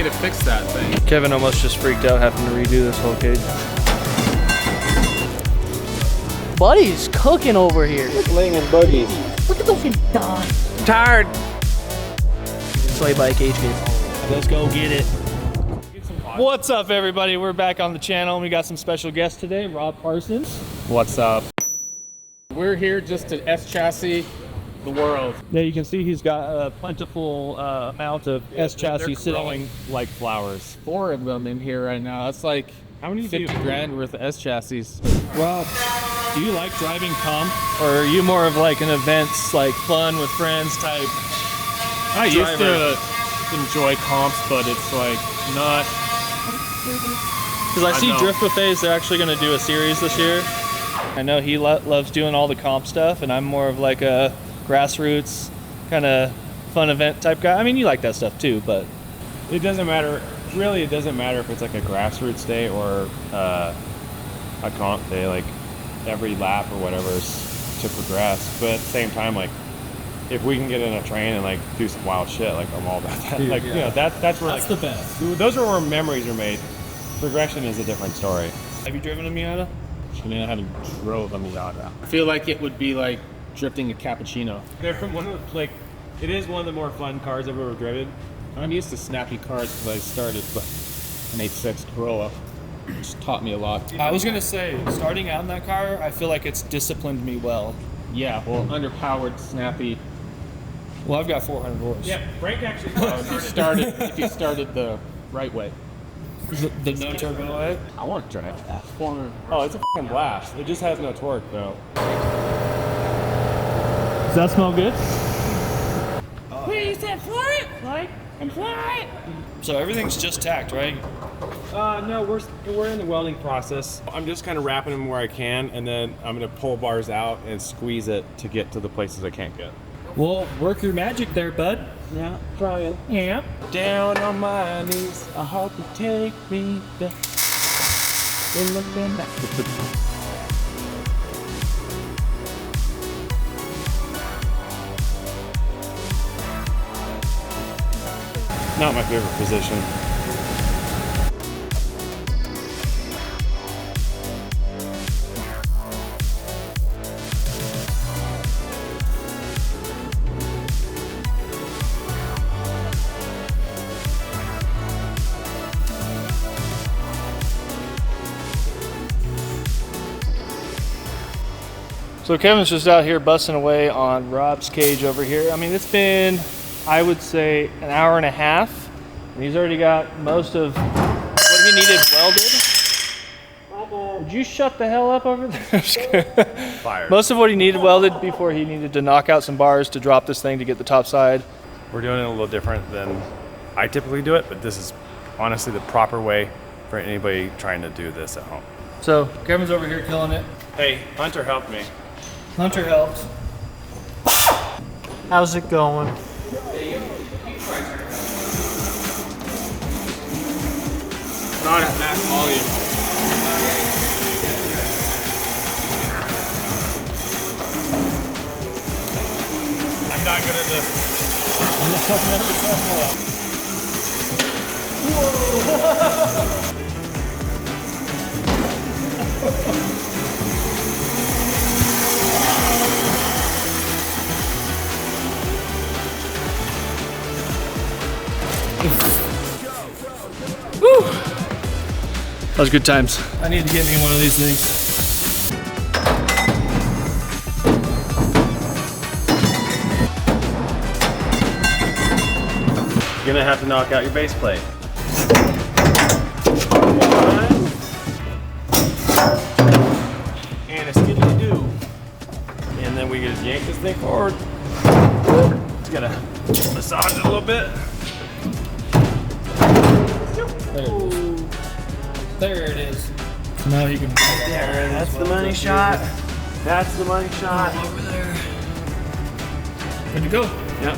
pay to fix that thing. Kevin almost just freaked out having to redo this whole cage. Buddy's cooking over here. Laying in buggies. Look at those dogs. Tired. Slay by Cagekits. Let's go get it. What's up, everybody? We're back on the channel and we got some special guests today. Rob Parsons. What's up? We're here just to S-chassis the world. Yeah, you can see he's got a plentiful amount of S chassis sitting like flowers. 4 of them in here right now. That's like how many 50 grand worth of S chassis. Rob, do you like driving comp, or are you more of like an events, like fun with friends type? I used to enjoy comps, but it's like not. Because I see Drift Buffets, they're actually going to do a series this year. I know he loves doing all the comp stuff, and I'm more of like a grassroots kind of fun event type guy. I mean, you like that stuff too, but it doesn't matter. Really, it doesn't matter if it's like a grassroots day or a comp day. Like every lap or whatever is to progress. But at the same time, like if we can get in a train and like do some wild shit, like I'm all about that. Like you know, that's where that's the best. Those are where memories are made. Progression is a different story. Have you driven a Miata? I had drove a Miata. I feel like it would be like drifting a cappuccino. They're one of the, like, it is one of the more fun cars I've ever driven. I'm used to snappy cars because I started an 8.6 Corolla, which taught me a lot. I was gonna say, starting out in that car, I feel like it's disciplined me well. Yeah, well, underpowered, snappy. Well, I've got 400 horse. Yeah, Frank actually If you started the right way. The no turbo way? I want to drive that. Oh, it's a fucking blast. It just has no torque though. Does that smell good? Wait, you said fly it? Fly it and fly it. So everything's just tacked, right? No, we're in the welding process. I'm just kind of wrapping them where I can, and then I'm gonna pull bars out and squeeze it to get to the places I can't get. Well, work your magic there, bud. Yeah, trying. Yeah. Down on my knees, I hope you take me back. Not my favorite position. So Kevin's just out here busting away on Rob's cage over here. I mean, it's been, I would say, an hour and a half, and he's already got most of what he needed welded. Would you shut the hell up over there? Fired. Most of what he needed welded before he needed to knock out some bars to drop this thing to get the top side. We're doing it a little different than I typically do it, but this is honestly the proper way for anybody trying to do this at home. So Kevin's over here killing it. Hey, Hunter helped me. Hunter helped. How's it going? Not at that volume. I'm not good at this. Woo! That was good times. I need to get me one of these things. You're gonna have to knock out your base plate. And a skiddly-doo. And then we just yank this thing forward. Just gotta massage it a little bit. There it is. So now you can. There, that's the money shot. That's the money shot. Over there. Good to go. Yep.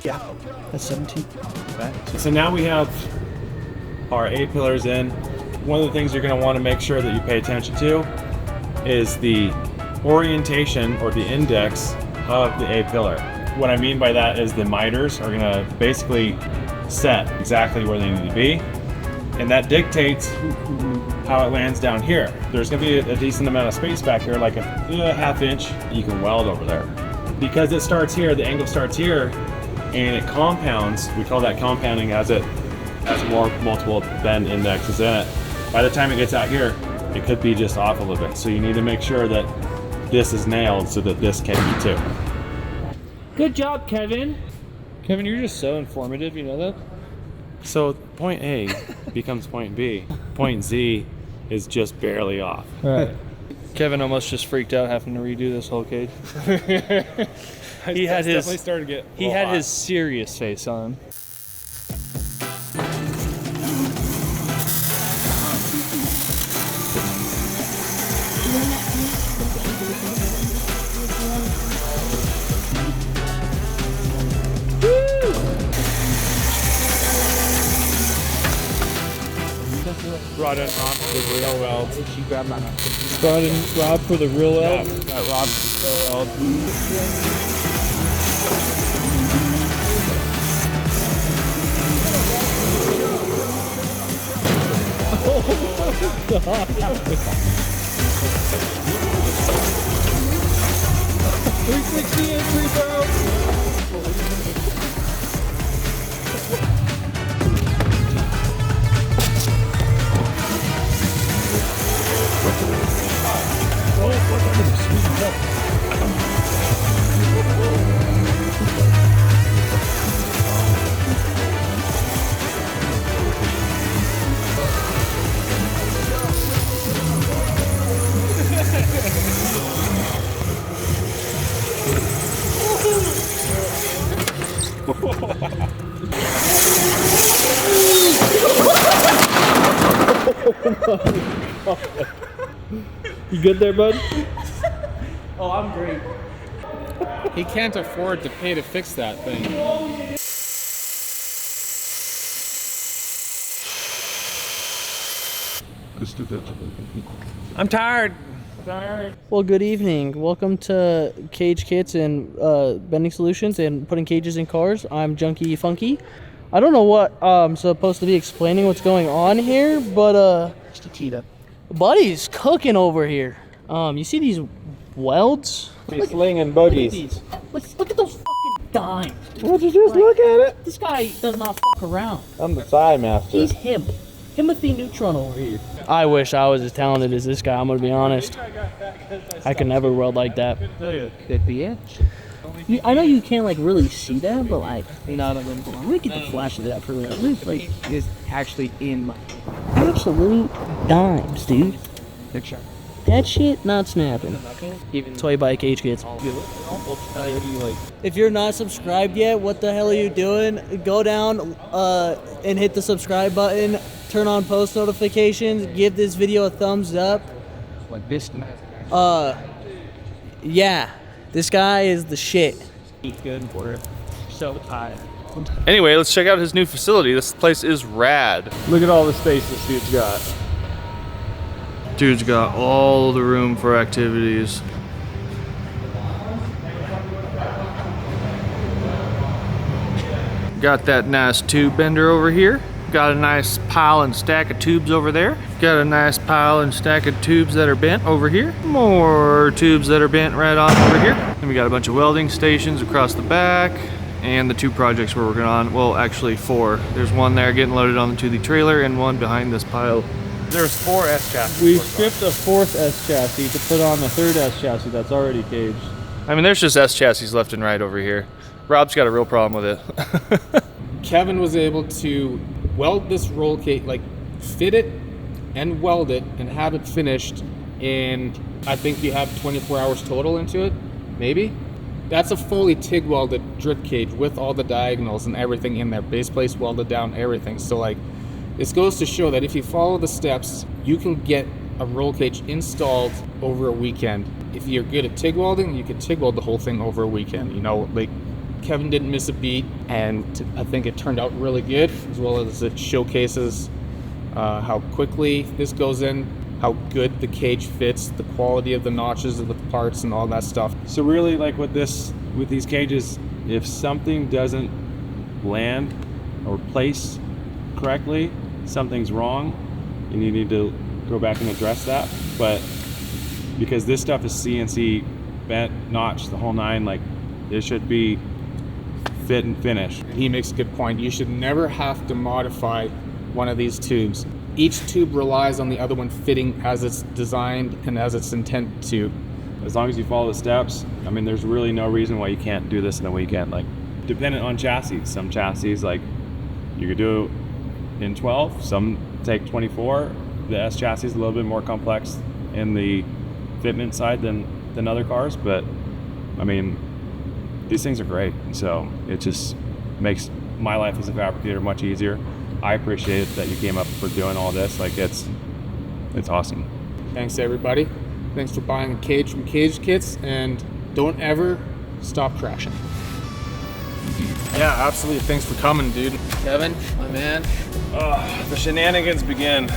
Yeah, that's 17. Okay. So now we have our A pillars in. One of the things you're going to want to make sure that you pay attention to is the orientation or the index of the A pillar. What I mean by that is the miters are gonna basically set exactly where they need to be, and that dictates how it lands down here. There's gonna be a decent amount of space back here, like a ½ inch you can weld over there. Because it starts here, the angle starts here, and it compounds. We call that compounding as it has more multiple bend indexes in it. By the time it gets out here, it could be just off a little bit. So you need to make sure that this is nailed so that this can be too. Good job, Kevin. Kevin, you're just so informative, you know that? So point A becomes point B. Point Z is just barely off. Right. Kevin almost just freaked out having to redo this whole cage. He had his serious face on. Brought in Rob for the real weld. She grabbed my Brought in Rob for the real weld. Got Rob for the real weld. You good there, bud? Oh, I'm great. He can't afford to pay to fix that thing. I'm tired. Well, good evening. Welcome to Cagekits and Bending Solutions and putting cages in cars. I'm Junkie Funky. I don't know what I'm supposed to be explaining what's going on here, but Buddy's cooking over here. You see these welds? He's slinging boogies. Look at those fucking dimes. Dude. Would you just look at it? This guy does not fuck around. I'm the thigh master. He's him. Timothy Neutron over here. I wish I was as talented as this guy, I'm gonna be honest. I could never weld like that. Could be it. I know you can't like really see that, but like, you know, let me get the flash of that for real. This like is actually in my absolute dimes, dude. Picture. That shit not snapping. Toy by Cagekits. If you're not subscribed yet, what the hell are you doing? Go down and hit the subscribe button. Turn on post notifications. Give this video a thumbs up. Like this. Yeah, this guy is the shit. good. We're so tired. Anyway, let's check out his new facility. This place is rad. Look at all the space this dude's got. Dude's got all the room for activities. Got that nice tube bender over here. Got a nice pile and stack of tubes over there. Got a nice pile and stack of tubes that are bent over here. More tubes that are bent right on over here. Then we got a bunch of welding stations across the back. And the 2 projects we're working on, well actually 4. There's one there getting loaded onto the trailer and one behind this pile. There's 4 S chassis. We stripped a 4th S chassis to put on the 3rd S chassis that's already caged. I mean, there's just S chassis left and right over here. Rob's got a real problem with it. Kevin was able to weld this roll cage, like fit it and weld it and have it finished in, I think you have 24 hours total into it, maybe? That's a fully TIG welded drip cage with all the diagonals and everything in there, base plates welded down, everything. So like, this goes to show that if you follow the steps, you can get a roll cage installed over a weekend. If you're good at TIG welding, you can TIG weld the whole thing over a weekend. You know, like Kevin didn't miss a beat, and I think it turned out really good, as well as it showcases how quickly this goes in. how good the cage fits, the quality of the notches of the parts and all that stuff. So really, like with these cages, if something doesn't land or place correctly, something's wrong, and you need to go back and address that. But because this stuff is CNC bent, notched, the whole nine, like it should be fit and finish. He makes a good point. You should never have to modify one of these tubes. Each tube relies on the other one fitting as it's designed and as it's intended to. As long as you follow the steps, I mean, there's really no reason why you can't do this in a weekend. Like, dependent on chassis. Some chassis, like, you could do in 12, some take 24. The S chassis is a little bit more complex in the fitment side than other cars, but I mean, these things are great. And so it just makes my life as a fabricator much easier. I appreciate it that you came up for doing all this. Like, it's awesome. Thanks everybody. Thanks for buying a cage from Cagekits, and don't ever stop crashing. Yeah, absolutely. Thanks for coming, dude. Kevin, my man. The shenanigans begin.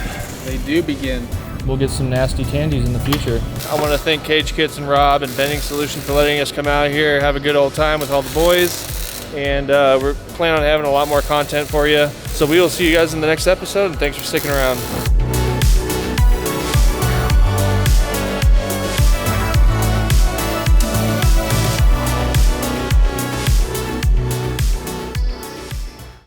They do begin. We'll get some nasty candies in the future. I want to thank Cagekits and Rob and Bending Solutions for letting us come out here, have a good old time with all the boys. And we're planning on having a lot more content for you. So we will see you guys in the next episode, and thanks for sticking around.